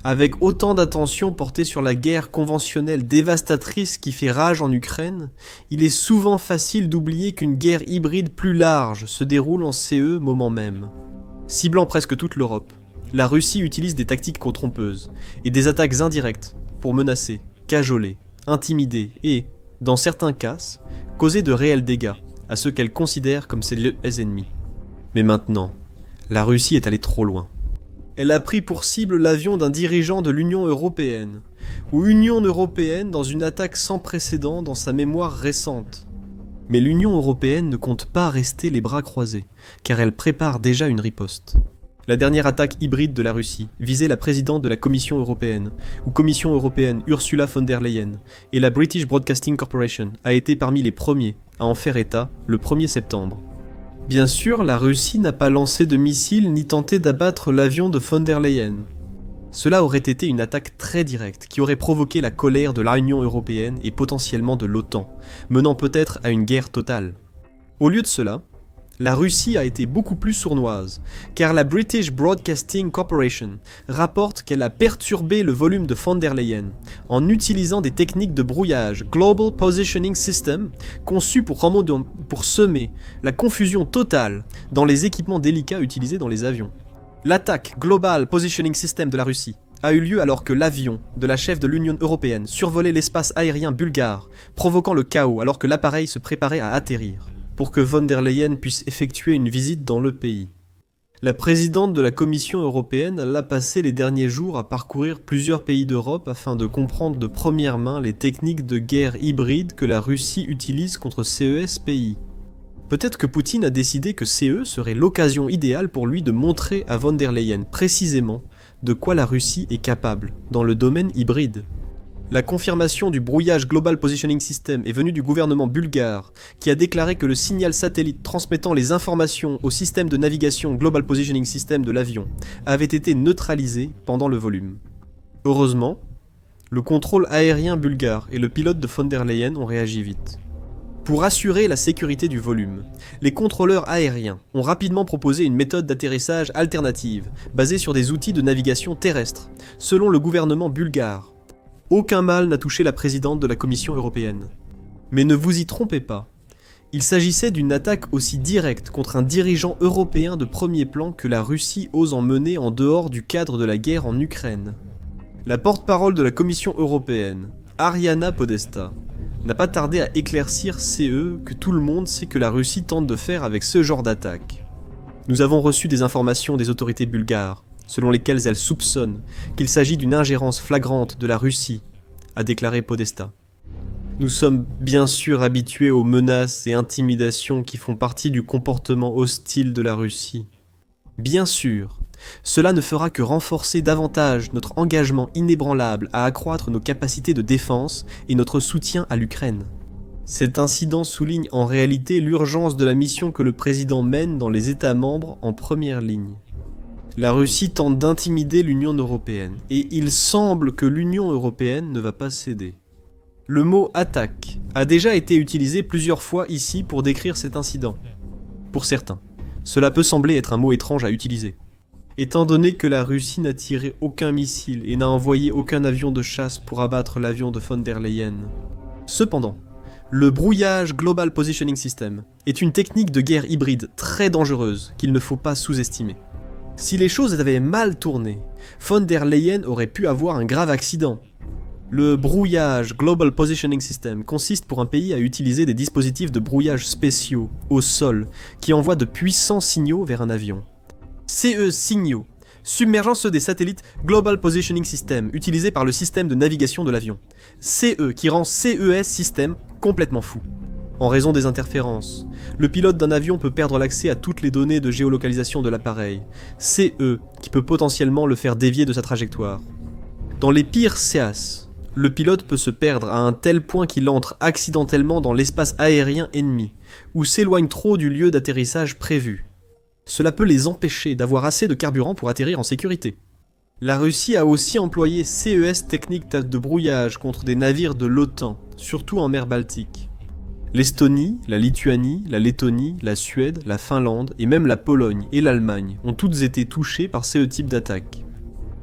Avec autant d'attention portée sur la guerre conventionnelle dévastatrice qui fait rage en Ukraine, il est souvent facile d'oublier qu'une guerre hybride plus large se déroule en CE moment même. Ciblant presque toute l'Europe, la Russie utilise des tactiques trompeuses et des attaques indirectes pour menacer, cajoler, intimider et, dans certains cas, causer de réels dégâts à ceux qu'elle considère comme ses ennemis. Mais maintenant, la Russie est allée trop loin. Elle a pris pour cible l'avion d'un dirigeant de l'Union européenne, ou Union européenne dans une attaque sans précédent dans sa mémoire récente. Mais l'Union européenne ne compte pas rester les bras croisés, car elle prépare déjà une riposte. La dernière attaque hybride de la Russie visait la présidente de la Commission européenne, ou Commission européenne Ursula von der Leyen, et la British Broadcasting Corporation a été parmi les premiers à en faire état le 1er septembre. Bien sûr, la Russie n'a pas lancé de missiles ni tenté d'abattre l'avion de von der Leyen. Cela aurait été une attaque très directe qui aurait provoqué la colère de l'Union européenne et potentiellement de l'OTAN, menant peut-être à une guerre totale. Au lieu de cela, la Russie a été beaucoup plus sournoise, car la British Broadcasting Corporation rapporte qu'elle a perturbé le volume de von der Leyen en utilisant des techniques de brouillage Global Positioning System conçues pour semer la confusion totale dans les équipements délicats utilisés dans les avions. L'attaque Global Positioning System de la Russie a eu lieu alors que l'avion de la chef de l'Union européenne survolait l'espace aérien bulgare, provoquant le chaos alors que l'appareil se préparait à atterrir, pour que von der Leyen puisse effectuer une visite dans le pays. La présidente de la Commission européenne l'a passé les derniers jours à parcourir plusieurs pays d'Europe afin de comprendre de première main les techniques de guerre hybride que la Russie utilise contre CES pays. Peut-être que Poutine a décidé que CE serait l'occasion idéale pour lui de montrer à von der Leyen précisément de quoi la Russie est capable dans le domaine hybride. La confirmation du brouillage Global Positioning System est venue du gouvernement bulgare, qui a déclaré que le signal satellite transmettant les informations au système de navigation Global Positioning System de l'avion avait été neutralisé pendant le volume. Heureusement, le contrôle aérien bulgare et le pilote de von der Leyen ont réagi vite. Pour assurer la sécurité du volume, les contrôleurs aériens ont rapidement proposé une méthode d'atterrissage alternative, basée sur des outils de navigation terrestre, selon le gouvernement bulgare. Aucun mal n'a touché la présidente de la Commission européenne. Mais ne vous y trompez pas, il s'agissait d'une attaque aussi directe contre un dirigeant européen de premier plan que la Russie ose en mener en dehors du cadre de la guerre en Ukraine. La porte-parole de la Commission européenne, Ariana Podesta, n'a pas tardé à éclaircir CE que tout le monde sait que la Russie tente de faire avec ce genre d'attaque. Nous avons reçu des informations des autorités bulgares, selon lesquelles elles soupçonnent qu'il s'agit d'une ingérence flagrante de la Russie, a déclaré Podesta. Nous sommes bien sûr habitués aux menaces et intimidations qui font partie du comportement hostile de la Russie. Bien sûr, cela ne fera que renforcer davantage notre engagement inébranlable à accroître nos capacités de défense et notre soutien à l'Ukraine. Cet incident souligne en réalité l'urgence de la mission que le président mène dans les États membres en première ligne. La Russie tente d'intimider l'Union européenne, et il semble que l'Union européenne ne va pas céder. Le mot « attaque » a déjà été utilisé plusieurs fois ici pour décrire cet incident. Pour certains, cela peut sembler être un mot étrange à utiliser. Étant donné que la Russie n'a tiré aucun missile et n'a envoyé aucun avion de chasse pour abattre l'avion de von der Leyen. Cependant, le brouillage Global Positioning System est une technique de guerre hybride très dangereuse qu'il ne faut pas sous-estimer. Si les choses avaient mal tourné, von der Leyen aurait pu avoir un grave accident. Le brouillage Global Positioning System consiste pour un pays à utiliser des dispositifs de brouillage spéciaux au sol qui envoient de puissants signaux vers un avion. CE signaux, submergeant ceux des satellites Global Positioning System utilisés par le système de navigation de l'avion. CE qui rend CES système complètement fou. En raison des interférences, le pilote d'un avion peut perdre l'accès à toutes les données de géolocalisation de l'appareil. CE qui peut potentiellement le faire dévier de sa trajectoire. Dans les pires CEAS, le pilote peut se perdre à un tel point qu'il entre accidentellement dans l'espace aérien ennemi, ou s'éloigne trop du lieu d'atterrissage prévu. Cela peut les empêcher d'avoir assez de carburant pour atterrir en sécurité. La Russie a aussi employé CES techniques de brouillage contre des navires de l'OTAN, surtout en mer Baltique. L'Estonie, la Lituanie, la Lettonie, la Suède, la Finlande et même la Pologne et l'Allemagne ont toutes été touchées par ce type d'attaque.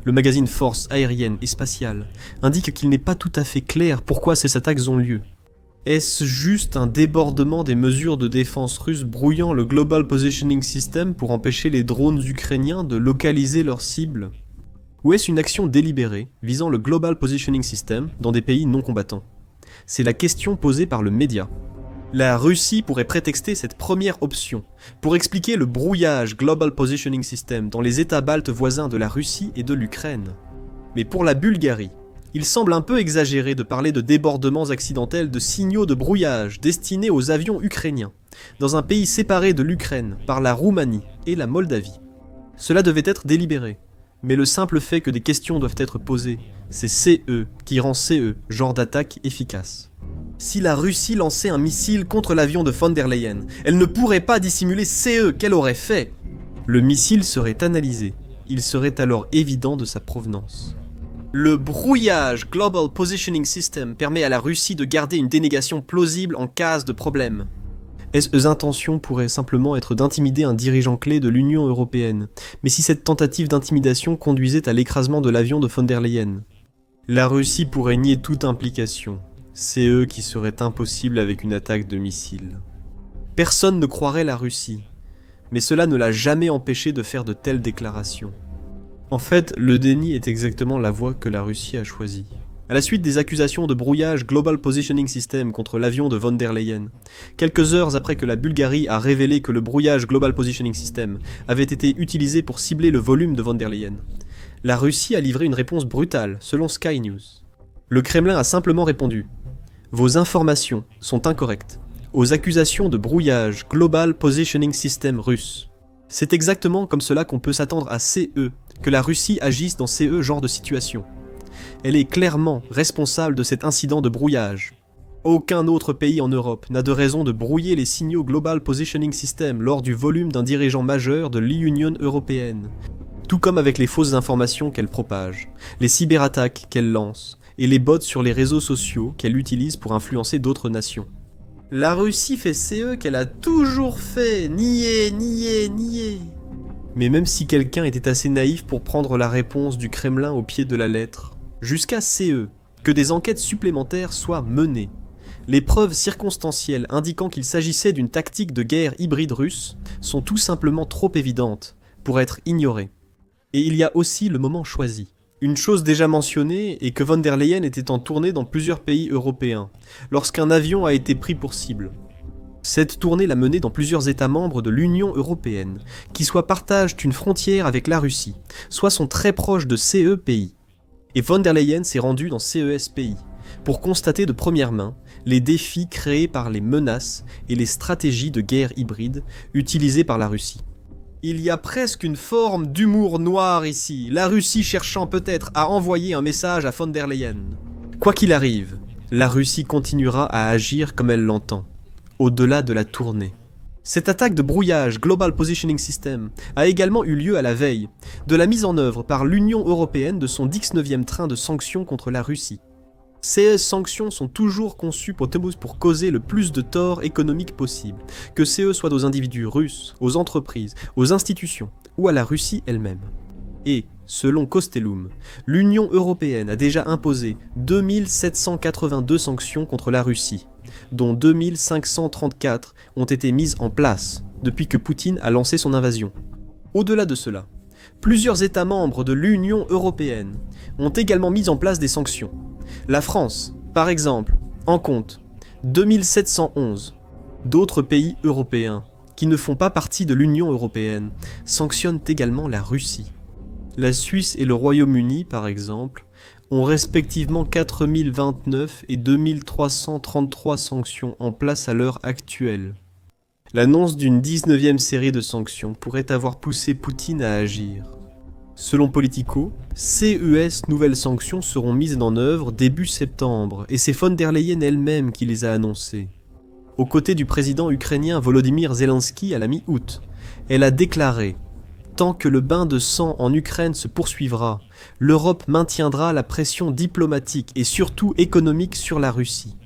Le magazine Force aérienne et spatiale indique qu'il n'est pas tout à fait clair pourquoi ces attaques ont lieu. Est-ce juste un débordement des mesures de défense russes brouillant le Global Positioning System pour empêcher les drones ukrainiens de localiser leurs cibles? Ou est-ce une action délibérée visant le Global Positioning System dans des pays non combattants? C'est la question posée par le média. La Russie pourrait prétexter cette première option pour expliquer le brouillage Global Positioning System dans les États baltes voisins de la Russie et de l'Ukraine. Mais pour la Bulgarie, il semble un peu exagéré de parler de débordements accidentels de signaux de brouillage destinés aux avions ukrainiens, dans un pays séparé de l'Ukraine par la Roumanie et la Moldavie. Cela devait être délibéré, mais le simple fait que des questions doivent être posées, c'est CE qui rend CE genre d'attaque efficace. Si la Russie lançait un missile contre l'avion de von der Leyen, elle ne pourrait pas dissimuler CE qu'elle aurait fait. Le missile serait analysé, il serait alors évident de sa provenance. Le brouillage Global Positioning System permet à la Russie de garder une dénégation plausible en cas de problème. Ses intentions pourraient simplement être d'intimider un dirigeant clé de l'Union européenne, mais si cette tentative d'intimidation conduisait à l'écrasement de l'avion de von der Leyen, la Russie pourrait nier toute implication. C'est eux qui seraient impossibles avec une attaque de missile. Personne ne croirait la Russie, mais cela ne l'a jamais empêché de faire de telles déclarations. En fait, le déni est exactement la voie que la Russie a choisie. À la suite des accusations de brouillage Global Positioning System contre l'avion de von der Leyen, quelques heures après que la Bulgarie a révélé que le brouillage Global Positioning System avait été utilisé pour cibler le volume de von der Leyen, la Russie a livré une réponse brutale, selon Sky News. Le Kremlin a simplement répondu « Vos informations sont incorrectes aux accusations de brouillage Global Positioning System russe. » C'est exactement comme cela qu'on peut s'attendre à CE, que la Russie agisse dans CE genre de situation. Elle est clairement responsable de cet incident de brouillage. Aucun autre pays en Europe n'a de raison de brouiller les signaux Global Positioning System lors du volume d'un dirigeant majeur de l'Union européenne. Tout comme avec les fausses informations qu'elle propage, les cyberattaques qu'elle lance, et les bots sur les réseaux sociaux qu'elle utilise pour influencer d'autres nations. La Russie fait CE qu'elle a toujours fait, nier. Mais même si quelqu'un était assez naïf pour prendre la réponse du Kremlin au pied de la lettre, jusqu'à CE, que des enquêtes supplémentaires soient menées. Les preuves circonstancielles indiquant qu'il s'agissait d'une tactique de guerre hybride russe sont tout simplement trop évidentes pour être ignorées. Et il y a aussi le moment choisi. Une chose déjà mentionnée est que von der Leyen était en tournée dans plusieurs pays européens, lorsqu'un avion a été pris pour cible. Cette tournée l'a menée dans plusieurs États membres de l'Union européenne, qui soit partagent une frontière avec la Russie, soit sont très proches de CE pays. Et von der Leyen s'est rendue dans CES pays, pour constater de première main les défis créés par les menaces et les stratégies de guerre hybride utilisées par la Russie. Il y a presque une forme d'humour noir ici, la Russie cherchant peut-être à envoyer un message à von der Leyen. Quoi qu'il arrive, la Russie continuera à agir comme elle l'entend, au-delà de la tournée. Cette attaque de brouillage Global Positioning System a également eu lieu à la veille de la mise en œuvre par l'Union européenne de son 19e train de sanctions contre la Russie. Ces sanctions sont toujours conçues pour causer le plus de tort économique possible, que CE soit aux individus russes, aux entreprises, aux institutions ou à la Russie elle-même. Et, selon Costellum, l'Union européenne a déjà imposé 2782 sanctions contre la Russie, dont 2534 ont été mises en place depuis que Poutine a lancé son invasion. Au-delà de cela, plusieurs États membres de l'Union européenne ont également mis en place des sanctions. La France, par exemple, en compte 2711. D'autres pays européens, qui ne font pas partie de l'Union européenne, sanctionnent également la Russie. La Suisse et le Royaume-Uni, par exemple, ont respectivement 4029 et 2333 sanctions en place à l'heure actuelle. L'annonce d'une 19e série de sanctions pourrait avoir poussé Poutine à agir. Selon Politico, CES nouvelles sanctions seront mises en œuvre début septembre, et c'est von der Leyen elle-même qui les a annoncées. Aux côtés du président ukrainien Volodymyr Zelensky à la mi-août, elle a déclaré « Tant que le bain de sang en Ukraine se poursuivra, l'Europe maintiendra la pression diplomatique et surtout économique sur la Russie.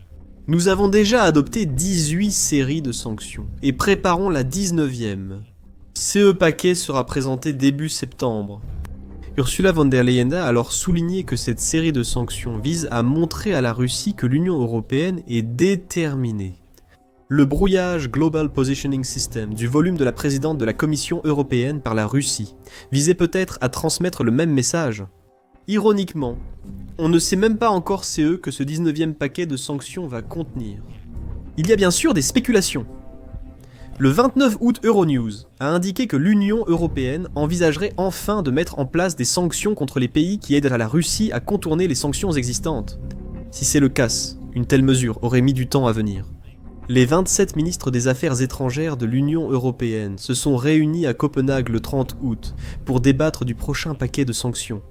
Nous avons déjà adopté 18 séries de sanctions, et préparons la 19e. CE paquet sera présenté début septembre. Ursula von der Leyen a alors souligné que cette série de sanctions vise à montrer à la Russie que l'Union européenne est déterminée. Le brouillage Global Positioning System du volume de la présidente de la Commission européenne par la Russie visait peut-être à transmettre le même message. Ironiquement, on ne sait même pas encore CE que ce 19e paquet de sanctions va contenir. Il y a bien sûr des spéculations. Le 29 août, Euronews a indiqué que l'Union européenne envisagerait enfin de mettre en place des sanctions contre les pays qui aident la Russie à contourner les sanctions existantes. Si c'est le cas, une telle mesure aurait mis du temps à venir. Les 27 ministres des Affaires étrangères de l'Union européenne se sont réunis à Copenhague le 30 août pour débattre du prochain paquet de sanctions.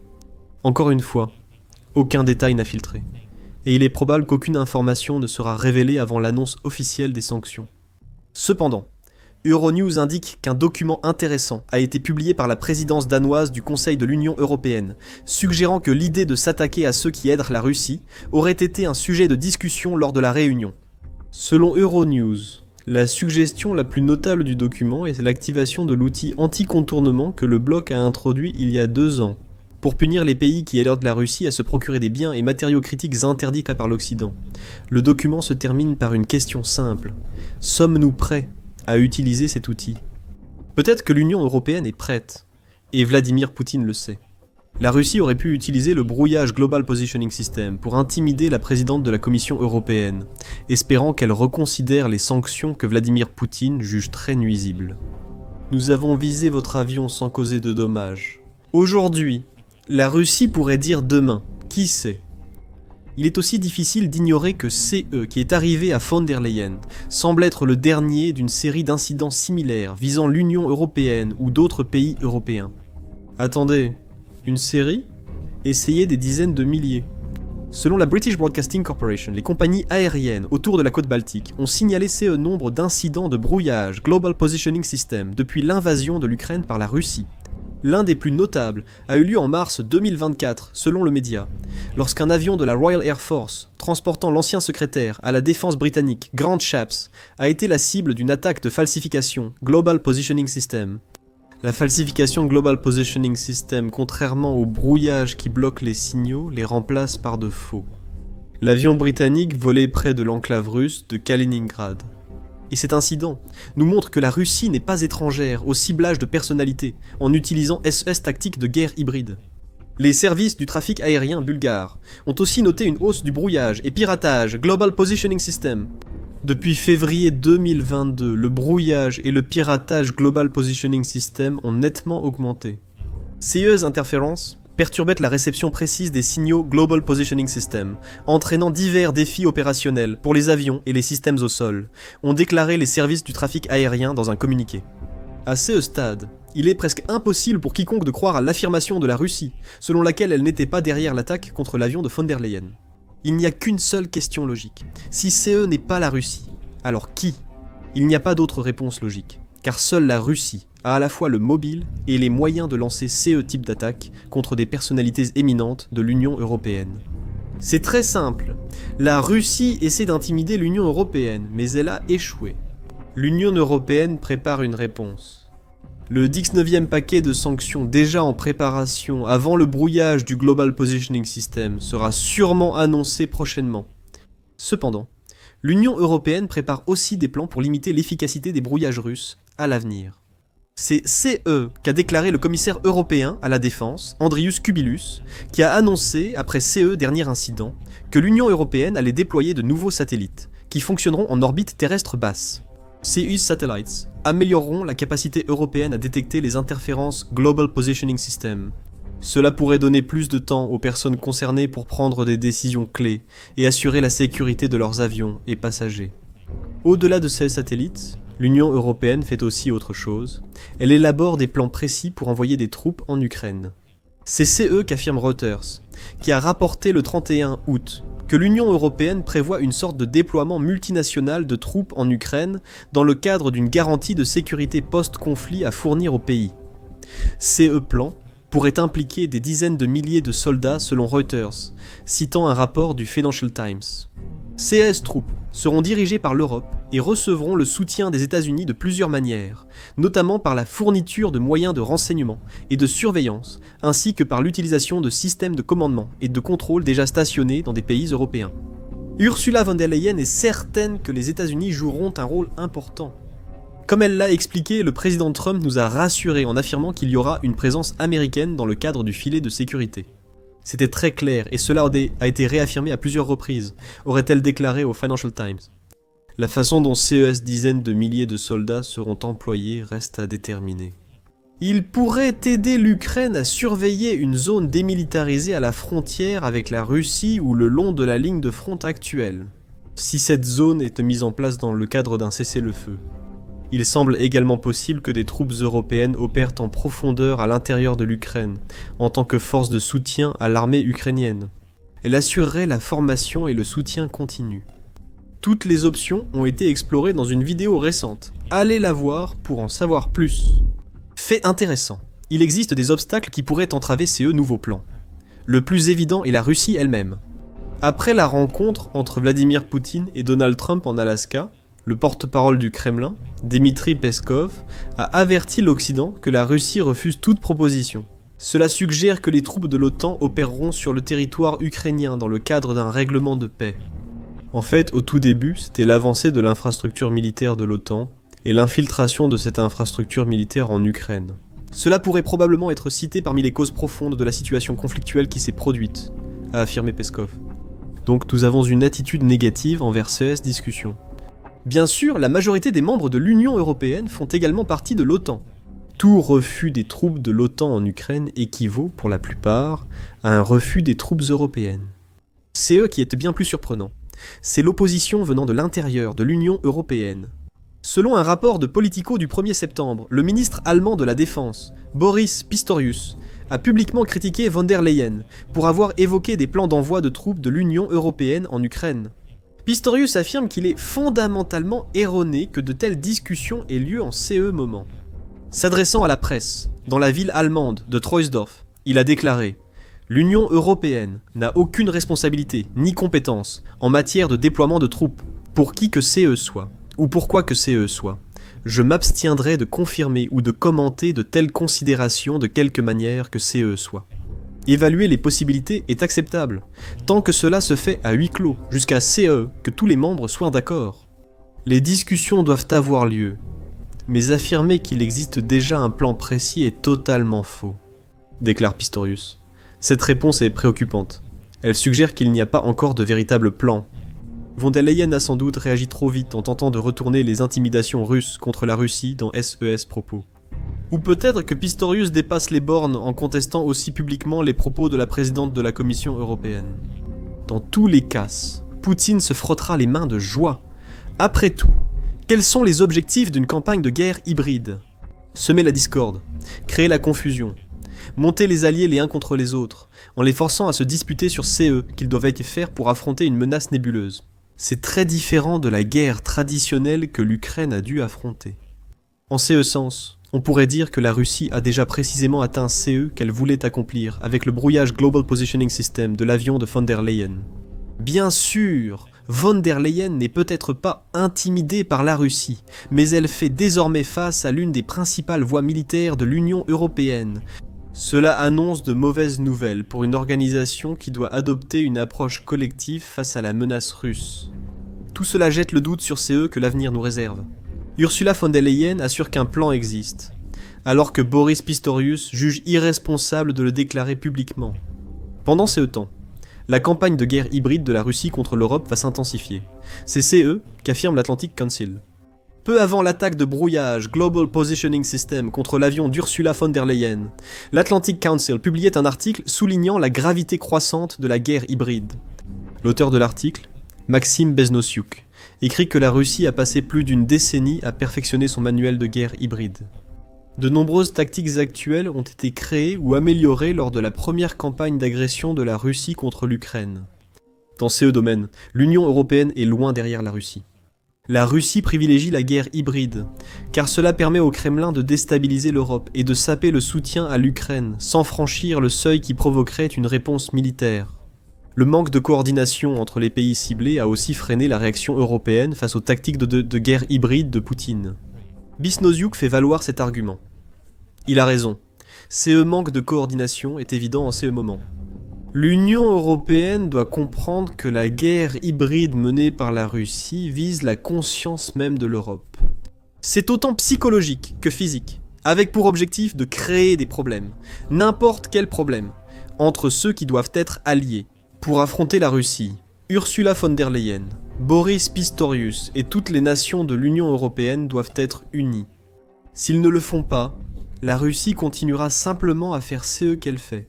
Encore une fois, aucun détail n'a filtré, et il est probable qu'aucune information ne sera révélée avant l'annonce officielle des sanctions. Cependant, Euronews indique qu'un document intéressant a été publié par la présidence danoise du Conseil de l'Union européenne, suggérant que l'idée de s'attaquer à ceux qui aident la Russie aurait été un sujet de discussion lors de la réunion. Selon Euronews, la suggestion la plus notable du document est l'activation de l'outil anti-contournement que le bloc a introduit il y a 2 ans, pour punir les pays qui aident la Russie à se procurer des biens et matériaux critiques interdits par l'Occident. Le document se termine par une question simple. Sommes-nous prêts à utiliser cet outil? Peut-être que l'Union européenne est prête, et Vladimir Poutine le sait. La Russie aurait pu utiliser le brouillage Global Positioning System pour intimider la présidente de la Commission européenne, espérant qu'elle reconsidère les sanctions que Vladimir Poutine juge très nuisibles. Nous avons visé votre avion sans causer de dommages. Aujourd'hui, la Russie pourrait dire demain, qui sait? Il est aussi difficile d'ignorer que CE, qui est arrivé à von der Leyen, semble être le dernier d'une série d'incidents similaires visant l'Union européenne ou d'autres pays européens. Attendez, une série? Essayez des dizaines de milliers. Selon la British Broadcasting Corporation, les compagnies aériennes autour de la côte Baltique ont signalé CE nombre d'incidents de brouillage Global Positioning System depuis l'invasion de l'Ukraine par la Russie. L'un des plus notables a eu lieu en mars 2024, selon le média, lorsqu'un avion de la Royal Air Force, transportant l'ancien secrétaire à la défense britannique Grant Shapps, a été la cible d'une attaque de falsification Global Positioning System. La falsification Global Positioning System, contrairement au brouillage qui bloque les signaux, les remplace par de faux. L'avion britannique volait près de l'enclave russe de Kaliningrad. Et cet incident nous montre que la Russie n'est pas étrangère au ciblage de personnalités en utilisant SES tactiques de guerre hybride. Les services du trafic aérien bulgare ont aussi noté une hausse du brouillage et piratage Global Positioning System. Depuis février 2022, le brouillage et le piratage Global Positioning System ont nettement augmenté. Ces interférences perturbaient la réception précise des signaux Global Positioning System, entraînant divers défis opérationnels pour les avions et les systèmes au sol, ont déclaré les services du trafic aérien dans un communiqué. À ce stade, il est presque impossible pour quiconque de croire à l'affirmation de la Russie, selon laquelle elle n'était pas derrière l'attaque contre l'avion de von der Leyen. Il n'y a qu'une seule question logique. Si CE n'est pas la Russie, alors qui? Il n'y a pas d'autre réponse logique, car seule la Russie a à la fois le mobile et les moyens de lancer CE type d'attaque contre des personnalités éminentes de l'Union européenne. C'est très simple. La Russie essaie d'intimider l'Union européenne, mais elle a échoué. L'Union européenne prépare une réponse. Le 19e paquet de sanctions déjà en préparation avant le brouillage du Global Positioning System sera sûrement annoncé prochainement. Cependant, l'Union européenne prépare aussi des plans pour limiter l'efficacité des brouillages russes à l'avenir. C'est CE qu'a déclaré le commissaire européen à la défense, Andrius Kubilius, qui a annoncé, après CE dernier incident, que l'Union européenne allait déployer de nouveaux satellites, qui fonctionneront en orbite terrestre basse. Ces satellites amélioreront la capacité européenne à détecter les interférences Global Positioning System. Cela pourrait donner plus de temps aux personnes concernées pour prendre des décisions clés et assurer la sécurité de leurs avions et passagers. Au-delà de ces satellites, l'Union européenne fait aussi autre chose. Elle élabore des plans précis pour envoyer des troupes en Ukraine. C'est CE qu'affirme Reuters, qui a rapporté le 31 août que l'Union européenne prévoit une sorte de déploiement multinational de troupes en Ukraine dans le cadre d'une garantie de sécurité post-conflit à fournir au pays. CE plan pourrait impliquer des dizaines de milliers de soldats selon Reuters, citant un rapport du Financial Times. CES troupes seront dirigées par l'Europe et recevront le soutien des États-Unis de plusieurs manières, notamment par la fourniture de moyens de renseignement et de surveillance, ainsi que par l'utilisation de systèmes de commandement et de contrôle déjà stationnés dans des pays européens. Ursula von der Leyen est certaine que les États-Unis joueront un rôle important. Comme elle l'a expliqué, le président Trump nous a rassurés en affirmant qu'il y aura une présence américaine dans le cadre du filet de sécurité. C'était très clair et cela a été réaffirmé à plusieurs reprises, aurait-elle déclaré au Financial Times. La façon dont CES dizaines de milliers de soldats seront employés reste à déterminer. Il pourrait aider l'Ukraine à surveiller une zone démilitarisée à la frontière avec la Russie ou le long de la ligne de front actuelle, si cette zone est mise en place dans le cadre d'un cessez-le-feu. Il semble également possible que des troupes européennes opèrent en profondeur à l'intérieur de l'Ukraine, en tant que force de soutien à l'armée ukrainienne. Elle assurerait la formation et le soutien continu. Toutes les options ont été explorées dans une vidéo récente. Allez la voir pour en savoir plus. Fait intéressant, il existe des obstacles qui pourraient entraver ces nouveaux plans. Le plus évident est la Russie elle-même. Après la rencontre entre Vladimir Poutine et Donald Trump en Alaska, le porte-parole du Kremlin, Dmitri Peskov, a averti l'Occident que la Russie refuse toute proposition. Cela suggère que les troupes de l'OTAN opéreront sur le territoire ukrainien dans le cadre d'un règlement de paix. En fait, au tout début, c'était l'avancée de l'infrastructure militaire de l'OTAN et l'infiltration de cette infrastructure militaire en Ukraine. Cela pourrait probablement être cité parmi les causes profondes de la situation conflictuelle qui s'est produite, a affirmé Peskov. Donc nous avons une attitude négative envers ces discussions. Bien sûr, la majorité des membres de l'Union européenne font également partie de l'OTAN. Tout refus des troupes de l'OTAN en Ukraine équivaut, pour la plupart, à un refus des troupes européennes. C'est eux qui est bien plus surprenant. C'est l'opposition venant de l'intérieur de l'Union européenne. Selon un rapport de Politico du 1er septembre, le ministre allemand de la Défense, Boris Pistorius, a publiquement critiqué von der Leyen pour avoir évoqué des plans d'envoi de troupes de l'Union européenne en Ukraine. Pistorius affirme qu'il est fondamentalement erroné que de telles discussions aient lieu en CE moment. S'adressant à la presse, dans la ville allemande de Troisdorf, il a déclaré « L'Union européenne n'a aucune responsabilité ni compétence en matière de déploiement de troupes, pour qui que CE soit, ou pourquoi que CE soit. Je m'abstiendrai de confirmer ou de commenter de telles considérations de quelque manière que CE soit. » Évaluer les possibilités est acceptable, tant que cela se fait à huis clos, jusqu'à CE, que tous les membres soient d'accord. Les discussions doivent avoir lieu, mais affirmer qu'il existe déjà un plan précis est totalement faux, déclare Pistorius. Cette réponse est préoccupante. Elle suggère qu'il n'y a pas encore de véritable plan. Von der Leyen a sans doute réagi trop vite en tentant de retourner les intimidations russes contre la Russie dans SES propos. Ou peut-être que Pistorius dépasse les bornes en contestant aussi publiquement les propos de la présidente de la Commission européenne. Dans tous les cas, Poutine se frottera les mains de joie. Après tout, quels sont les objectifs d'une campagne de guerre hybride ? Semer la discorde, créer la confusion, monter les alliés les uns contre les autres, en les forçant à se disputer sur CE qu'ils doivent faire pour affronter une menace nébuleuse. C'est très différent de la guerre traditionnelle que l'Ukraine a dû affronter. En ce sens, on pourrait dire que la Russie a déjà précisément atteint CE qu'elle voulait accomplir avec le brouillage Global Positioning System de l'avion de von der Leyen. Bien sûr, von der Leyen n'est peut-être pas intimidée par la Russie, mais elle fait désormais face à l'une des principales voies militaires de l'Union européenne. Cela annonce de mauvaises nouvelles pour une organisation qui doit adopter une approche collective face à la menace russe. Tout cela jette le doute sur CE que l'avenir nous réserve. Ursula von der Leyen assure qu'un plan existe, alors que Boris Pistorius juge irresponsable de le déclarer publiquement. Pendant ce temps, la campagne de guerre hybride de la Russie contre l'Europe va s'intensifier. C'est CE qu'affirme l'Atlantic Council. Peu avant l'attaque de brouillage Global Positioning System contre l'avion d'Ursula von der Leyen, l'Atlantic Council publiait un article soulignant la gravité croissante de la guerre hybride. L'auteur de l'article, Maxime Beznosiuk, écrit que la Russie a passé plus d'une décennie à perfectionner son manuel de guerre hybride. De nombreuses tactiques actuelles ont été créées ou améliorées lors de la première campagne d'agression de la Russie contre l'Ukraine. Dans ces domaines, l'Union européenne est loin derrière la Russie. La Russie privilégie la guerre hybride, car cela permet au Kremlin de déstabiliser l'Europe et de saper le soutien à l'Ukraine sans franchir le seuil qui provoquerait une réponse militaire. Le manque de coordination entre les pays ciblés a aussi freiné la réaction européenne face aux tactiques de guerre hybride de Poutine. Bisnoziuk fait valoir cet argument. Il a raison. Ce manque de coordination est évident en ce moment. L'Union européenne doit comprendre que la guerre hybride menée par la Russie vise la conscience même de l'Europe. C'est autant psychologique que physique, avec pour objectif de créer des problèmes, n'importe quel problème, entre ceux qui doivent être alliés. Pour affronter la Russie, Ursula von der Leyen, Boris Pistorius et toutes les nations de l'Union européenne doivent être unies. S'ils ne le font pas, la Russie continuera simplement à faire ce qu'elle fait,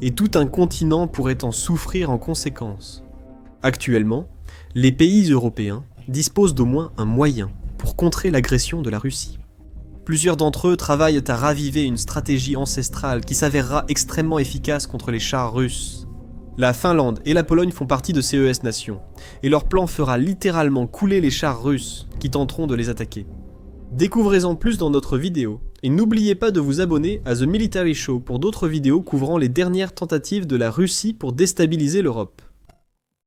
et tout un continent pourrait en souffrir en conséquence. Actuellement, les pays européens disposent d'au moins un moyen pour contrer l'agression de la Russie. Plusieurs d'entre eux travaillent à raviver une stratégie ancestrale qui s'avérera extrêmement efficace contre les chars russes. La Finlande et la Pologne font partie de ces nations, et leur plan fera littéralement couler les chars russes qui tenteront de les attaquer. Découvrez-en plus dans notre vidéo, et n'oubliez pas de vous abonner à The Military Show pour d'autres vidéos couvrant les dernières tentatives de la Russie pour déstabiliser l'Europe.